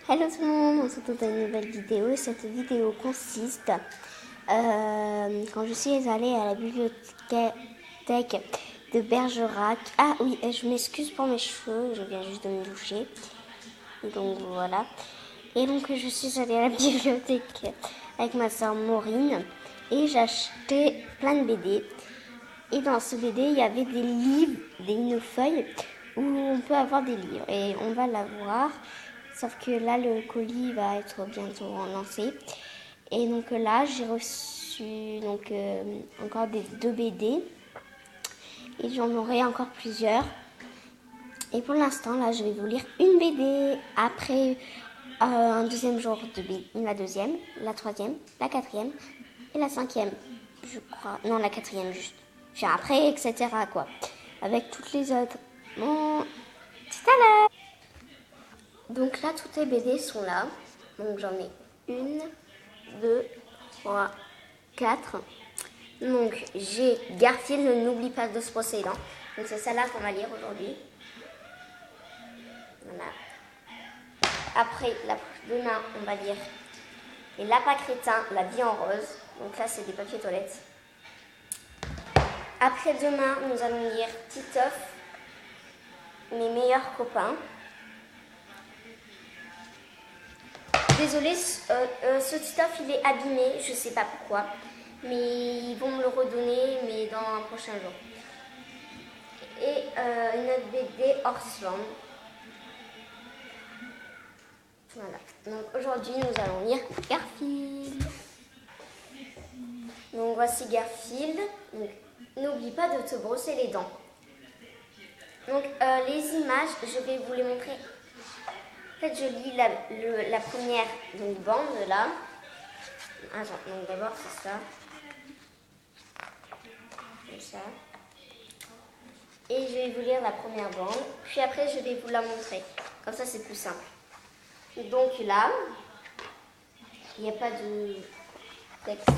Hello tout le monde, on se retrouve dans une nouvelle vidéo. Cette vidéo consiste quand je suis allée à la bibliothèque de Bergerac. Ah oui, je m'excuse pour mes cheveux, je viens juste de me doucher. Donc voilà. Et donc je suis allée à la bibliothèque avec ma soeur Maureen et j'ai acheté plein de BD. Et dans ce BD, il y avait des livres, une feuille où on peut avoir des livres. Et on va la voir. Sauf que là, le colis va être bientôt lancé. Et donc là, j'ai reçu encore deux BD. Et j'en aurai encore plusieurs. Et pour l'instant, là, je vais vous lire une BD. Après un deuxième jour de BD. La deuxième, la troisième, la quatrième et la cinquième. Je crois. Non, la quatrième juste. Puis après, etc. quoi. Avec toutes les autres. Bon, tout à l'heure. Donc là, toutes les BD sont là. Donc j'en ai une, deux, trois, quatre. Donc j'ai Garfield, n'oublie pas de se brosser les dents. Donc c'est celle-là qu'on va lire aujourd'hui. Voilà. Après, demain, on va lire Les lapins crétins, la vie en rose. Donc là, c'est des papiers toilettes. Après demain, nous allons lire Titeuf, mes meilleurs copains. Désolée, ce Titeuf il est abîmé, je sais pas pourquoi, mais ils vont me le redonner, mais dans un prochain jour. Et une autre BD, Horseland. Voilà. Donc aujourd'hui, nous allons lire Garfield. Donc voici Garfield. N'oublie pas de te brosser les dents. Donc les images, je vais vous les montrer. En fait, je lis la première bande là. Attends, donc d'abord c'est ça. Comme ça. Et je vais vous lire la première bande. Puis après, je vais vous la montrer. Comme ça, c'est plus simple. Donc là, il n'y a pas de texte.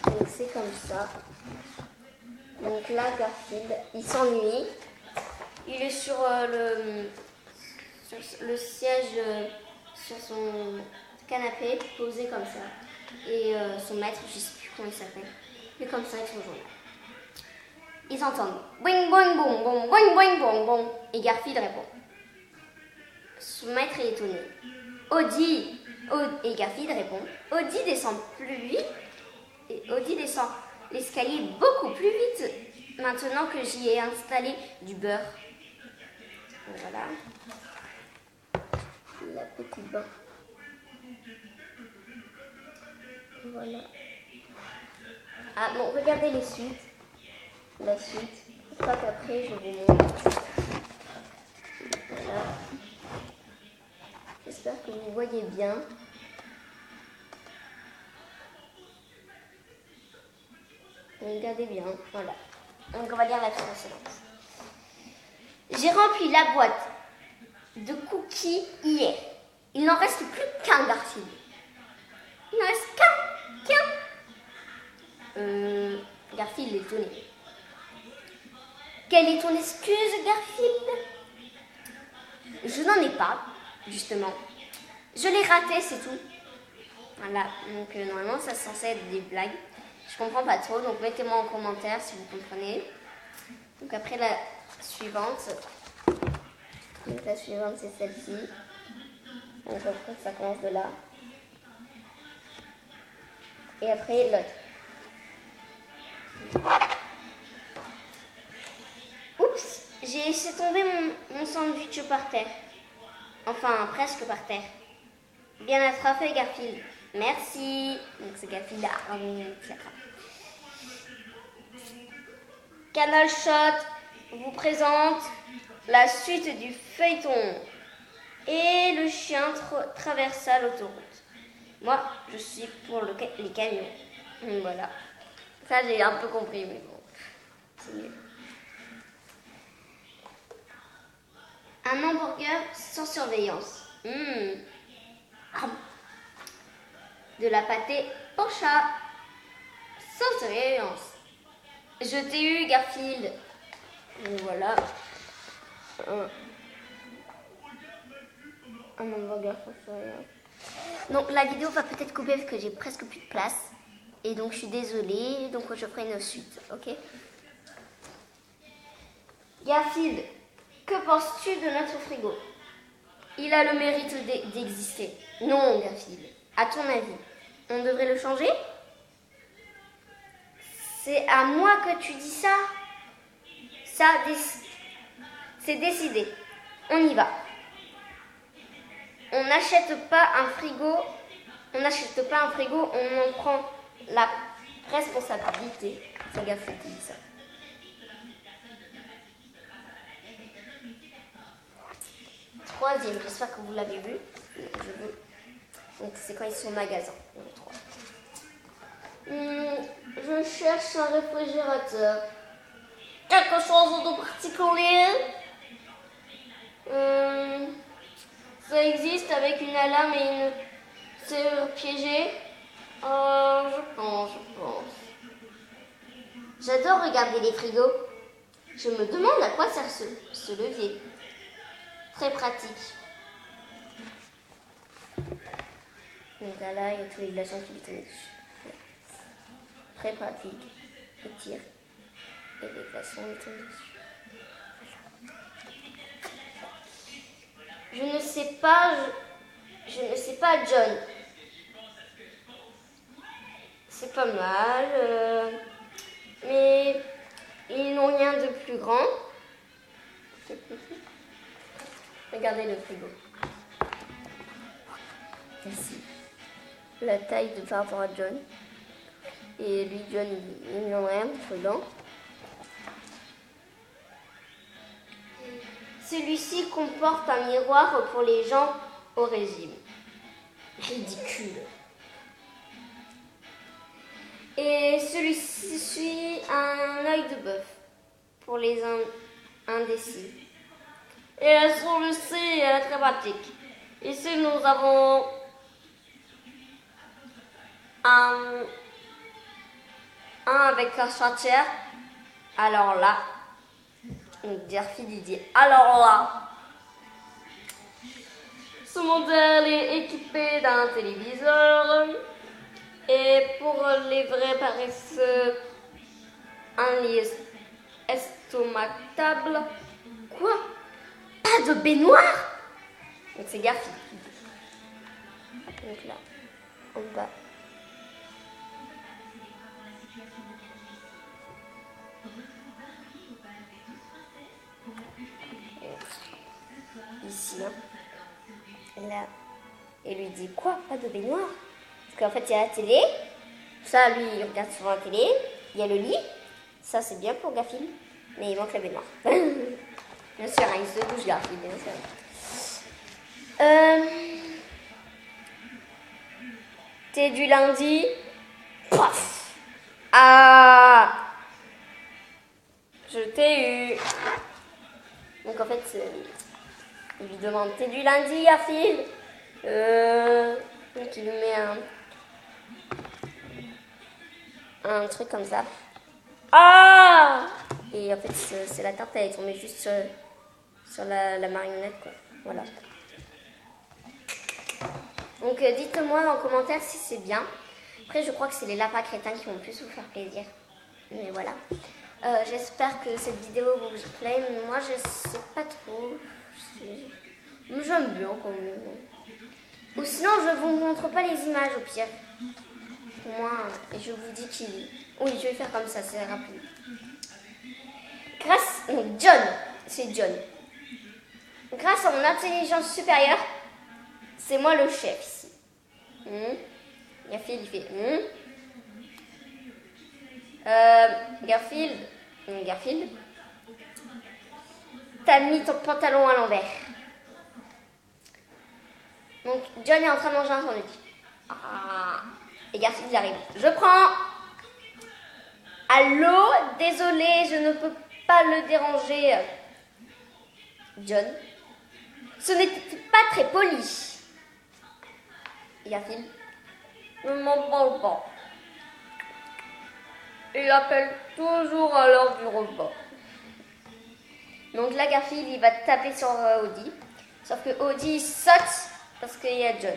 Donc c'est comme ça. Donc là, Garfield, il s'ennuie. Il est sur le siège, sur son canapé, posé comme ça. Et son maître, je ne sais plus comment il s'appelle, mais comme ça, ils sont là. Ils entendent boing boing boing boing boing boing boing boing. Et Garfield répond. Son maître est étonné. Audi. Et Garfield répond. Audi descend plus vite. Et Audi descend l'escalier beaucoup plus vite maintenant que j'y ai installé du beurre. Voilà. La petite bain. Voilà. Ah bon, regardez les suites. La suite. Je crois qu'après, je vous montre. Voilà. J'espère que vous voyez bien. Regardez bien. Voilà. Donc, on va lire la précédente. J'ai rempli la boîte de cookies hier. Il n'en reste plus qu'un, Garfield. Il n'en reste qu'un. Garfield est étonné. Quelle est ton excuse, Garfield? Je n'en ai pas, justement. Je l'ai raté, c'est tout. Voilà, donc normalement ça c'est censé être des blagues. Je comprends pas trop, donc mettez-moi en commentaire si vous comprenez. Donc après la suivante. Donc la suivante c'est celle-ci. Donc après ça commence de là. Et après l'autre. Oups, j'ai laissé tomber mon sandwich par terre. Enfin, presque par terre. Bien attrapé, Garfield. Merci. Donc c'est Garfield. Canal Shot vous présente la suite du feuilleton. Et le chien traversa l'autoroute. Moi, je suis pour les camions. Voilà. Ça, j'ai un peu compris, mais bon. C'est mieux. Un hamburger sans surveillance. De la pâtée au chat. Sans surveillance. Je t'ai eu, Garfield. Voilà. un hamburger préféré. Donc la vidéo va peut-être couper parce que j'ai presque plus de place. Et donc je suis désolée, donc je ferai une suite, ok? Garfield, que penses-tu de notre frigo? Il a le mérite d'exister. Non, Garfield. À ton avis, on devrait le changer? C'est à moi que tu dis ça? Ça, c'est décidé. On y va. On n'achète pas un frigo. On n'achète pas un frigo, on en prend la responsabilité. C'est Garfield qui dit ça. Troisième, j'espère que vous l'avez vu. Donc c'est quand ils sont au magasin. Je cherche un réfrigérateur. Quelque chose de particulier? Ça existe avec une alarme et une serrure piégée? Je pense. J'adore regarder les frigos. Je me demande à quoi sert ce levier. Très pratique. Donc là, il y a tous les glaçons qui lui tombent dessus. Très pratique. Il tire. Et les glaçons lui tombent dessus. Je ne sais pas, John. C'est pas mal. Mais ils n'ont rien de plus grand. Regardez le frigo. Merci. La taille par rapport à John. Et lui, John, il n'en a rien dedans. Celui-ci comporte un miroir pour les gens au régime. Ridicule. Et celui-ci a un œil de bœuf pour les indécis. Et celui-ci est très pratique. Ici, nous avons un avec la chatière. Alors là, Garfield il dit alors là. Ce modèle est équipé d'un téléviseur et pour les vrais paresseux, un lit estomactable. Quoi? Pas de baignoire? Donc c'est Garfield. Donc là, en bas. Ici, hein. Là. Et lui dit quoi? Pas de baignoire? Parce qu'en fait, il y a la télé. Ça, lui, il regarde sur la télé. Il y a le lit. Ça, c'est bien pour Garfield. Mais il manque la baignoire. Bien sûr, hein, il se douche, Garfield, bien sûr. T'es du lundi. Paf! Ah! Je t'ai eu. Donc en fait, il lui demande t'es du lundi, Garfield? Donc il lui met un truc comme ça. Ah! Et en fait, c'est la tarte, elle est tombée juste sur la marionnette, quoi. Voilà. Donc dites-moi en commentaire si c'est bien. Après, je crois que c'est les lapins crétins qui vont plus vous faire plaisir. Mais voilà. J'espère que cette vidéo vous plaît. Moi, je sais pas trop. Mais j'aime bien quand même. Ou sinon, je vous montre pas les images au pire. Moi, et je vous dis qui. Oui, je vais faire comme ça, c'est rapide. John, c'est John. Grâce à mon intelligence supérieure, c'est moi le chef ici. Garfield, il fait. Garfield, t'as mis ton pantalon à l'envers. Donc, John est en train de manger un sandwich. Et Garfield, il arrive. Je prends. Allô? Désolé, je ne peux pas le déranger. John. Ce n'était pas très poli. Et Garfield. Ne m'en parle pas. Il appelle toujours à l'heure du repas. Donc là, Garfield, il va taper sur Audi. Sauf que Audi saute parce qu'il y a John.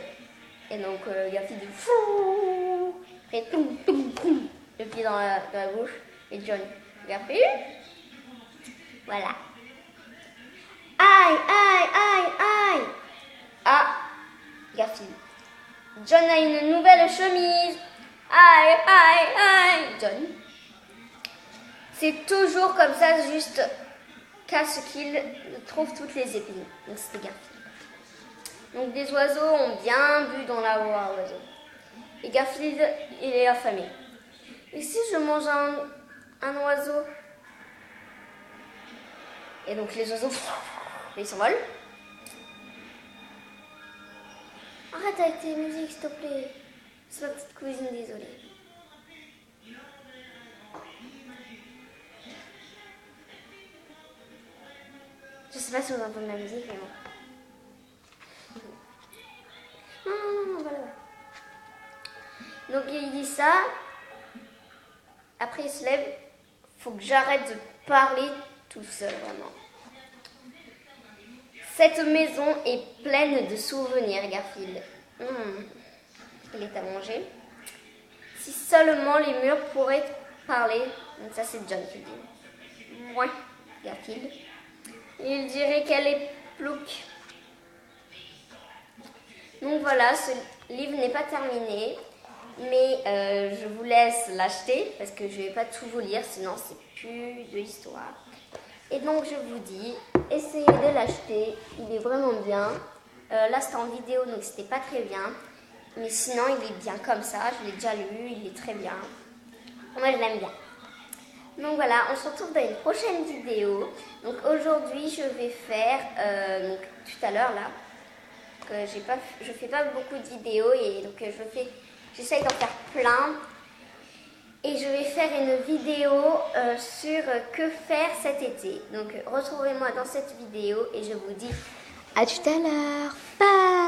Et donc Garfield de fou. Après, le pied dans la bouche. Et John, Garfield. Voilà. Aïe, aïe, aïe, aïe. Ah, Garfield. John a une nouvelle chemise. Aïe, aïe, aïe. John. C'est toujours comme ça, juste qu'à ce qu'il trouve toutes les épines. Donc c'était Garfield. Donc des oiseaux ont bien bu dans la voie à oiseaux. Et Garfield, il est affamé. Et si je mange un oiseau? Et donc les oiseaux, ils s'envolent. Arrête avec tes musiques, s'il te plaît. C'est ma petite cousine, désolée. Je sais pas si vous entendez la musique, mais bon. Non, voilà. Donc il dit ça. Après il se lève. Faut que j'arrête de parler tout seul, vraiment. Cette maison est pleine de souvenirs, Garfield. Il est à manger. Si seulement les murs pourraient parler. Donc ça c'est John qui dit. Moi, Garfield. Il dirait qu'elle est plouc. Donc voilà, ce livre n'est pas terminé, mais je vous laisse l'acheter parce que je ne vais pas tout vous lire, sinon c'est plus de l'histoire. Et donc je vous dis, essayez de l'acheter, il est vraiment bien. Là c'était en vidéo, donc c'était pas très bien, mais sinon il est bien comme ça, je l'ai déjà lu, il est très bien. Moi je l'aime bien. Donc voilà, on se retrouve dans une prochaine vidéo. Donc aujourd'hui je vais faire, donc tout à l'heure là, je fais pas beaucoup de vidéos et donc j'essaye d'en faire plein. Et je vais faire une vidéo sur que faire cet été. Donc retrouvez-moi dans cette vidéo et je vous dis à tout à l'heure. Bye.